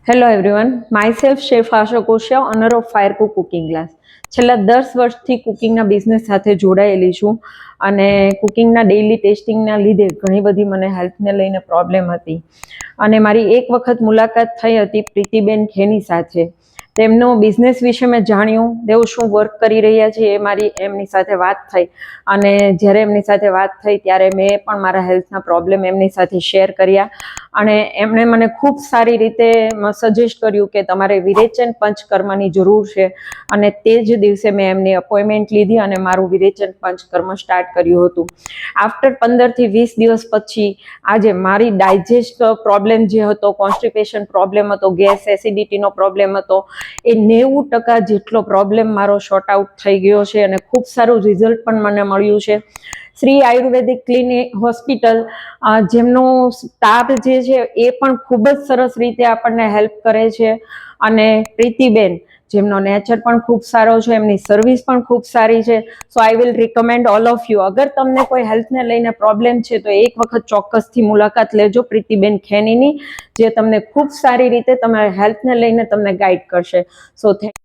Hello everyone, myself chef Asha Koshiya, honour of fire Cook cooking class. છેલ્લા 10 વર્ષથી કુકિંગના business સાથે જોડાયેલી છું અને કુકિંગના ડેઇલી ટેસ્ટિંગના લીધે ઘણી બધી મને હેલ્થને લઈને પ્રોબ્લેમ હતી અને મારી એક વખત મુલાકાત થઈ હતી પ્રીતિબેન ખેની સાથે. તેમનો બિઝનેસ વિશે મેં જાણ્યું, તેઓ શું વર્ક કરી રહ્યા છે એ એમની સાથે વાત થઈ અને જ્યારે એમની સાથે વાત થઈ ત્યારે મેં પણ મારા હેલ્થના પ્રોબ્લેમ એમની સાથે શેર કર્યા અને એમણે મને ખૂબ સારી રીતે સજેસ્ટ કર્યું કે તમારે વિરેચન પંચકર્મની જરૂર છે અને તે જ દિવસે મેં એમની અપોઇન્ટમેન્ટ લીધી અને મારું વિરેચન પંચકર્મ સ્ટાર્ટ કર્યું હતું. આફ્ટર 15થી 20 દિવસ પછી આજે મારી ડાયજેસ્ટ પ્રોબ્લેમ જે હતો, કોન્સ્ટિપેશન પ્રોબ્લેમ હતો, ગેસ એસિડિટીનો પ્રોબ્લેમ હતો, એ 90% જેટલો પ્રોબ્લેમ મારો શોર્ટ આઉટ થઈ ગયો છે અને ખૂબ સારું રિઝલ્ટ પણ મને મળ્યું છે. શ્રી આયુર્વેદિક ક્લિનિક હોસ્પિટલ, જેમનો સ્ટાફ જે છે એ પણ ખૂબ જ સરસ રીતે આપણને હેલ્પ કરે છે અને પ્રીતિબેન, જેમનો નેચર પણ ખૂબ સારો છે, એમની સર્વિસ પણ ખૂબ સારી છે. So I will recommend all of you, અગર તમને કોઈ હેલ્થને લઈને પ્રોબ્લેમ છે તો એક વખત ચોક્કસથી મુલાકાત લેજો પ્રીતિબેન ખેનીની, જે તમને ખૂબ સારી રીતે તમારા હેલ્થને લઈને તમને ગાઈડ કરશે. So thank